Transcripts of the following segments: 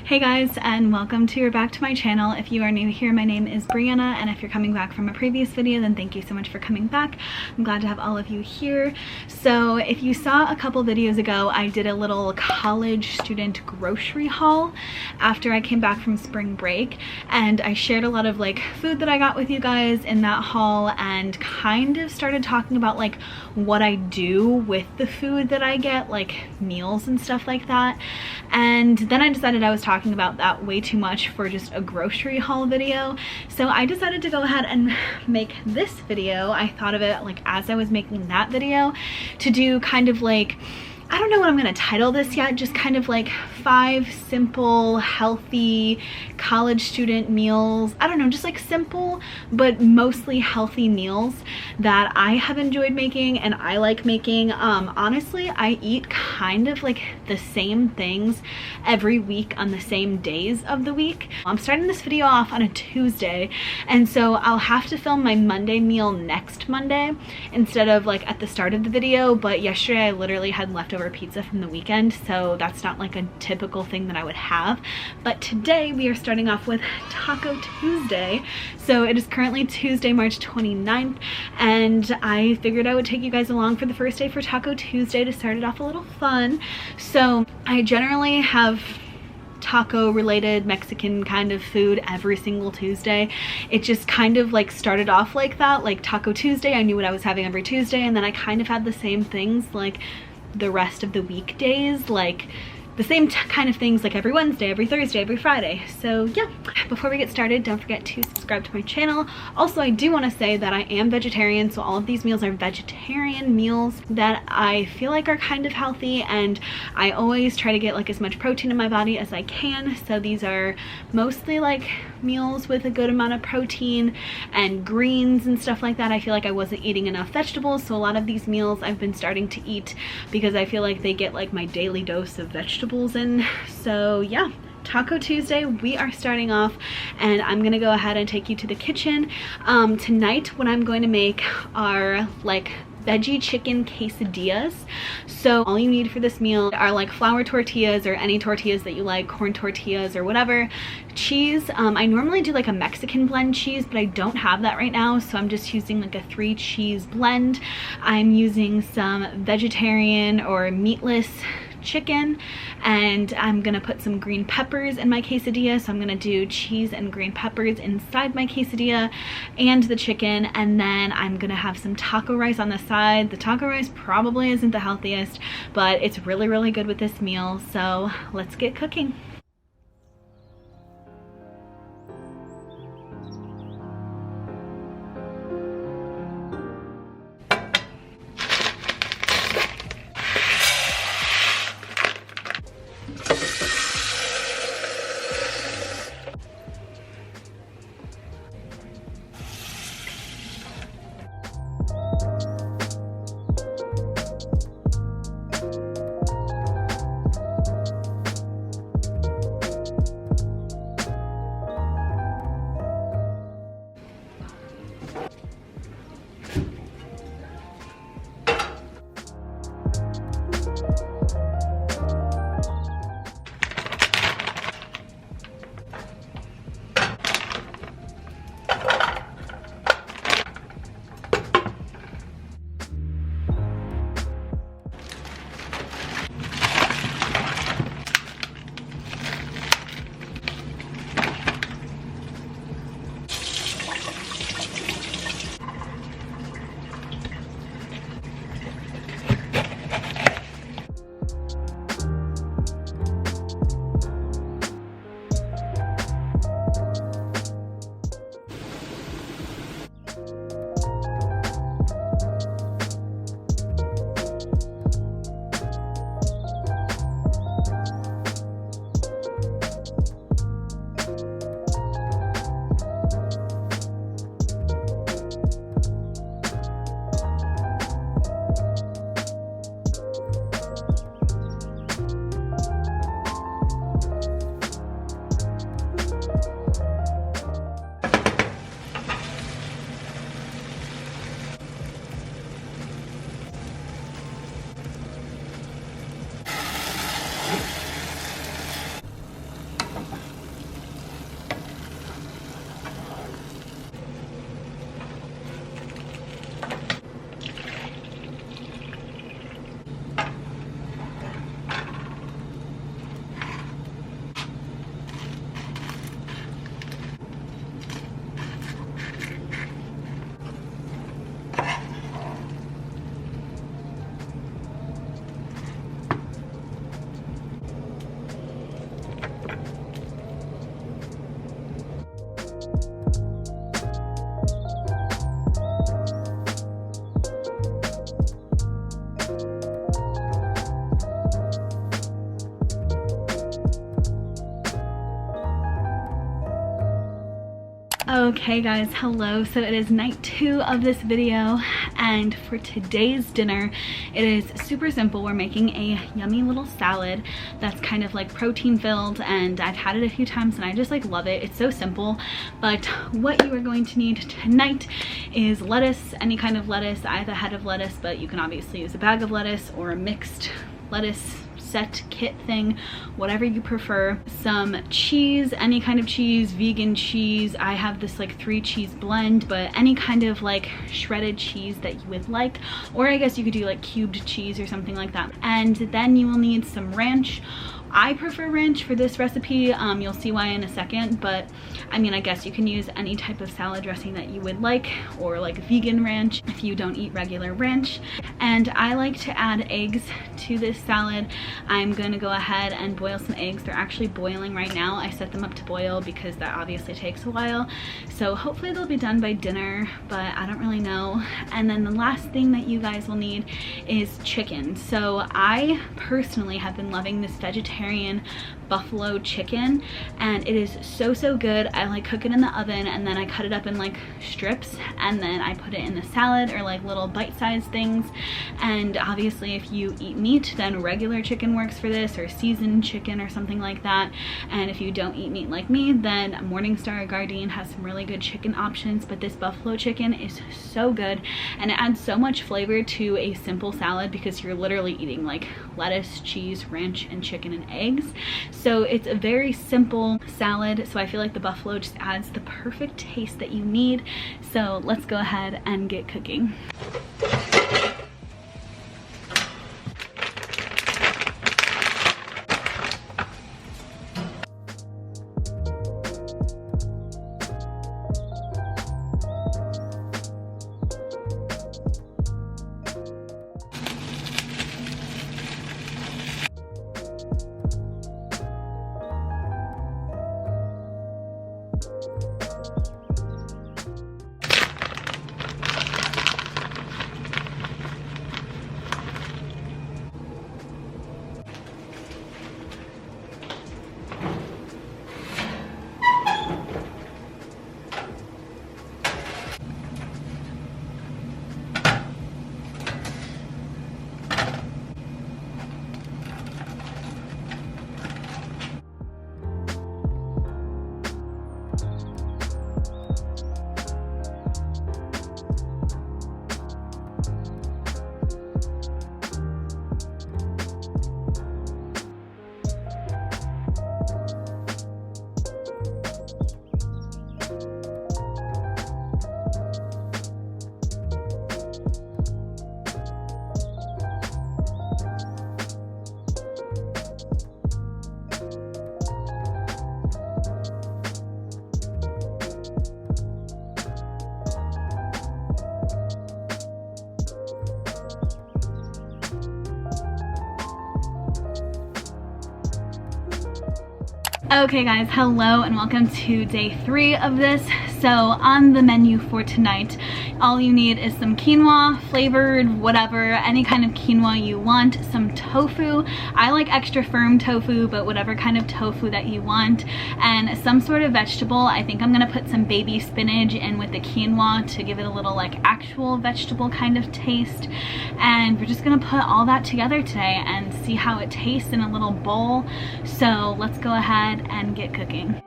Hey guys, and welcome to or back to my channel. If you are new here, my name is Brianna, and if you're coming back from a previous video, then thank you so much for coming back. I'm glad to have all of you here. So if you saw a couple videos ago, I did a little college student grocery haul after I came back from spring break, and I shared a lot of like food that I got with you guys in that haul and kind of started talking about like what I do with the food that I get, like meals and stuff like that. And then I decided I was talking about that way too much for just a grocery haul video, so I decided to go ahead and make this video. I thought of it like as I was making that video to do kind of like, I don't know what I'm gonna title this yet, just kind of like 5 simple, healthy college student meals. I don't know, just like simple, but mostly healthy meals that I have enjoyed making and I like making. Honestly, I eat kind of like the same things every week on the same days of the week. I'm starting this video off on a Tuesday, and so I'll have to film my Monday meal next Monday instead of like at the start of the video, but yesterday I literally had leftover pizza from the weekend, so that's not like a typical thing that I would have. But today we are starting off with Taco Tuesday. So it is currently Tuesday, March 29th, and I figured I would take you guys along for the first day for Taco Tuesday to start it off a little fun. So I generally have taco related Mexican kind of food every single Tuesday. It just kind of like started off like that, like Taco Tuesday. I knew what I was having every Tuesday, and then I kind of had the same things like the rest of the weekdays, like the same kind of things like every Wednesday, every Thursday, every Friday. So yeah, before we get started, don't forget to subscribe to my channel. Also, I do want to say that I am vegetarian, so all of these meals are vegetarian meals that I feel like are kind of healthy, and I always try to get like as much protein in my body as I can. So these are mostly like meals with a good amount of protein and greens and stuff like that. I feel like I wasn't eating enough vegetables, so a lot of these meals I've been starting to eat because I feel like they get like my daily dose of vegetables in. So yeah, Taco Tuesday, we are starting off, and I'm gonna go ahead and take you to the kitchen. Tonight what I'm going to make are like veggie chicken quesadillas. So all you need for this meal are like flour tortillas or any tortillas that you like, corn tortillas or whatever, cheese. I normally do like a Mexican blend cheese, but I don't have that right now, so I'm just using like a 3 cheese blend. I'm using some vegetarian or meatless chicken, and I'm gonna put some green peppers in my quesadilla. So I'm gonna do cheese and green peppers inside my quesadilla and the chicken, and then I'm gonna have some taco rice on the side. The taco rice probably isn't the healthiest, but it's really, really good with this meal. So let's get cooking. Okay guys, hello. So it is night 2 of this video, and for today's dinner it is super simple. We're making a yummy little salad that's kind of like protein filled, and I've had it a few times and I just like love it. It's so simple, but what you are going to need tonight is lettuce, any kind of lettuce. I have a head of lettuce, but you can obviously use a bag of lettuce or a mixed lettuce set kit thing, whatever you prefer. Some cheese, any kind of cheese, vegan cheese. I have this like 3 cheese blend, but any kind of like shredded cheese that you would like, or I guess you could do like cubed cheese or something like that. And then you will need some ranch. I prefer ranch for this recipe. You'll see why in a second, but I mean, I guess you can use any type of salad dressing that you would like, or like vegan ranch if you don't eat regular ranch. And I like to add eggs to this salad. I'm going to go ahead and boil some eggs. They're actually boiling right now. I set them up to boil because that obviously takes a while. So hopefully they'll be done by dinner, but I don't really know. And then the last thing that you guys will need is chicken. So I personally have been loving this vegetarian buffalo chicken, and it is so good. I like cook it in the oven, and then I cut it up in like strips, and then I put it in the salad or like little bite-sized things. And obviously if you eat meat, then regular chicken works for this, or seasoned chicken or something like that. And if you don't eat meat like me, then Morningstar or Gardein has some really good chicken options, but this buffalo chicken is so good, and it adds so much flavor to a simple salad because you're literally eating like lettuce, cheese, ranch, and chicken and eggs. So it's a very simple salad, so I feel like the buffalo just adds the perfect taste that you need. So let's go ahead and get cooking. Okay guys, hello and welcome to day 3 of this. So on the menu for tonight, all you need is some quinoa, flavored whatever, any kind of quinoa you want, some tofu. I like extra firm tofu, but whatever kind of tofu that you want, and some sort of vegetable. I think I'm gonna put some baby spinach in with the quinoa to give it a little like actual vegetable kind of taste. And we're just gonna put all that together today and see how it tastes in a little bowl. So let's go ahead and get cooking.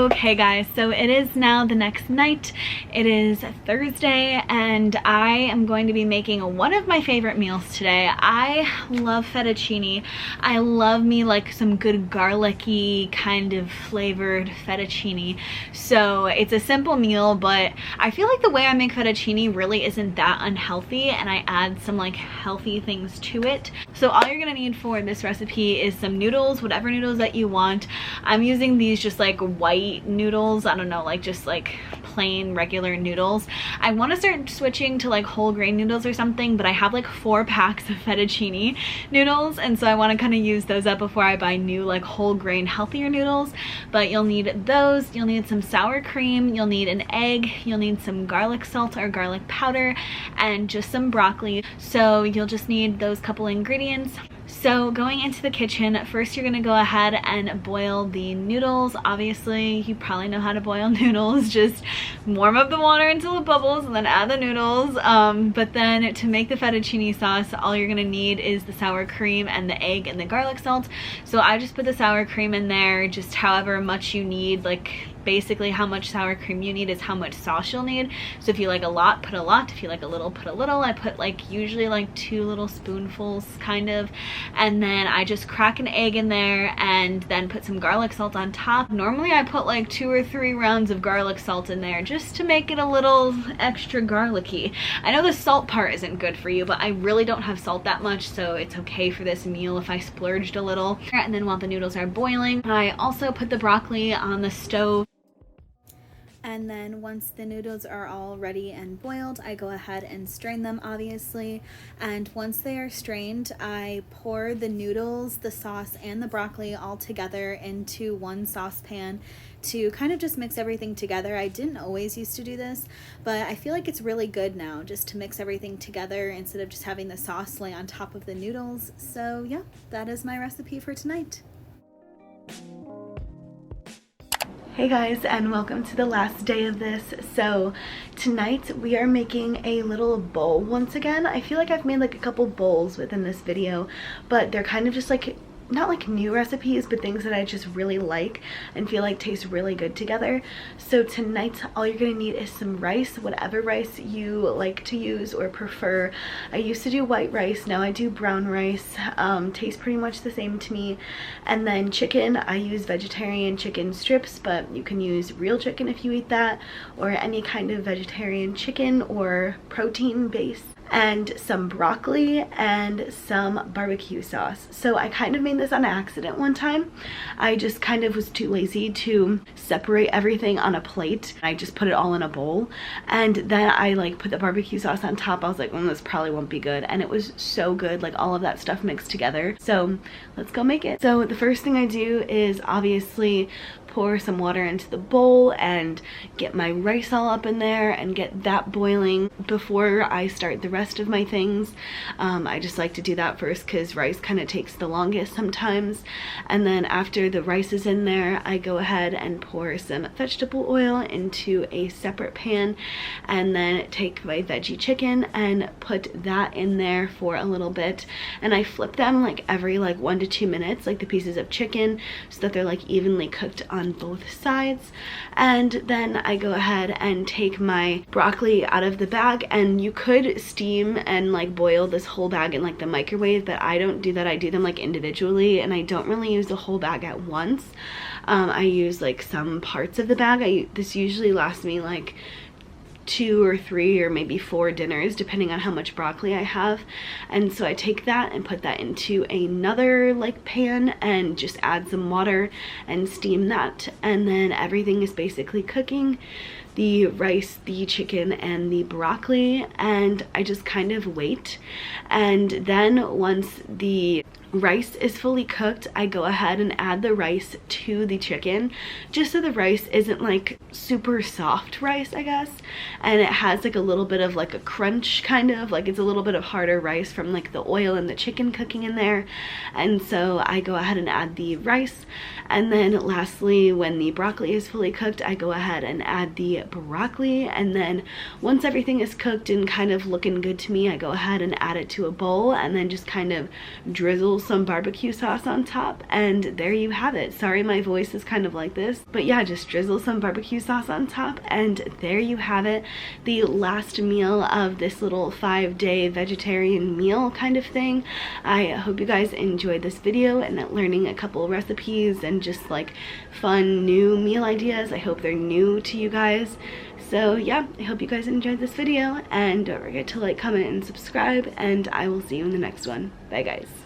Okay guys, so it is now the next night. It is Thursday and I am going to be making one of my favorite meals today. I love fettuccine. I love me like some good garlicky kind of flavored fettuccine. So it's a simple meal, but I feel like the way I make fettuccine really isn't that unhealthy, and I add some like healthy things to it. So all you're gonna need for this recipe is some noodles, whatever noodles that you want. I'm using these just like white noodles. I don't know, like just like plain regular noodles. I want to start switching to like whole grain noodles or something, but I have like 4 packs of fettuccine noodles, and so I want to kind of use those up before I buy new like whole grain healthier noodles. But you'll need those, you'll need some sour cream, you'll need an egg, you'll need some garlic salt or garlic powder, and just some broccoli. So you'll just need those couple ingredients. So going into the kitchen, first you're gonna go ahead and boil the noodles. Obviously, you probably know how to boil noodles. Just warm up the water until it bubbles and then add the noodles. But then to make the fettuccine sauce, all you're gonna need is the sour cream and the egg and the garlic salt. So I just put the sour cream in there, just however much you need. Like basically how much sour cream you need is how much sauce you'll need. So if you like a lot, put a lot. If you like a little, put a little. I put like usually like 2 little spoonfuls kind of. And then I just crack an egg in there and then put some garlic salt on top. Normally I put like 2 or 3 rounds of garlic salt in there just to make it a little extra garlicky. I know the salt part isn't good for you, but I really don't have salt that much, so it's okay for this meal if I splurged a little. And then while the noodles are boiling, I also put the broccoli on the stove. And then once the noodles are all ready and boiled, I go ahead and strain them, obviously. And once they are strained, I pour the noodles, the sauce, and the broccoli all together into one saucepan to kind of just mix everything together. I didn't always used to do this, but I feel like it's really good now just to mix everything together instead of just having the sauce lay on top of the noodles. So yeah, that is my recipe for tonight. Hey guys, and welcome to the last day of this. So tonight we are making a little bowl once again. I feel like I've made like a couple bowls within this video, but they're kind of just like not like new recipes, but things that I just really like and feel like taste really good together. So tonight all you're gonna need is some rice, whatever rice you like to use or prefer. I used to do white rice, now I do brown rice. Tastes pretty much the same to me. And then chicken, I use vegetarian chicken strips, but you can use real chicken if you eat that, or any kind of vegetarian chicken or protein base. And some broccoli and some barbecue sauce. So I kind of made this on accident one time. I just kind of was too lazy to separate everything on a plate. I just put it all in a bowl, and then I like put the barbecue sauce on top. I was like, this probably won't be good, and it was so good, like all of that stuff mixed together. So let's go make it. So the first thing I do is obviously pour some water into the bowl and get my rice all up in there and get that boiling before I start the rest of my things. I just like to do that first because rice kind of takes the longest sometimes. And then after the rice is in there, I go ahead and pour some vegetable oil into a separate pan, and then take my veggie chicken and put that in there for a little bit. And I flip them like every like 1 to 2 minutes, like the pieces of chicken, so that they're like evenly cooked on both sides. And then I go ahead and take my broccoli out of the bag, and you could steam and like boil this whole bag in like the microwave, but I don't do that. I do them like individually, and I don't really use the whole bag at once. I use like some parts of the bag. This usually lasts me like 2 or 3 or maybe 4 dinners depending on how much broccoli I have. And so I take that and put that into another like pan and just add some water and steam that, and then everything is basically cooking. The rice, the chicken, and the broccoli, and I just kind of wait. And then once the rice is fully cooked, I go ahead and add the rice to the chicken, just so the rice isn't like super soft rice, I guess, and it has like a little bit of like a crunch, kind of like it's a little bit of harder rice from like the oil and the chicken cooking in there. And so I go ahead and add the rice, and then lastly, when the broccoli is fully cooked, I go ahead and add the broccoli. And then once everything is cooked and kind of looking good to me, I go ahead and add it to a bowl, and then just kind of drizzle some barbecue sauce on top, and there you have it. Sorry my voice is kind of like this, but yeah, just drizzle some barbecue sauce on top, and there you have it. The last meal of this little 5-day vegetarian meal kind of thing. I hope you guys enjoyed this video and learning a couple recipes and just like fun new meal ideas. I hope they're new to you guys. So yeah, I hope you guys enjoyed this video, and don't forget to like, comment, and subscribe, and I will see you in the next one. Bye guys.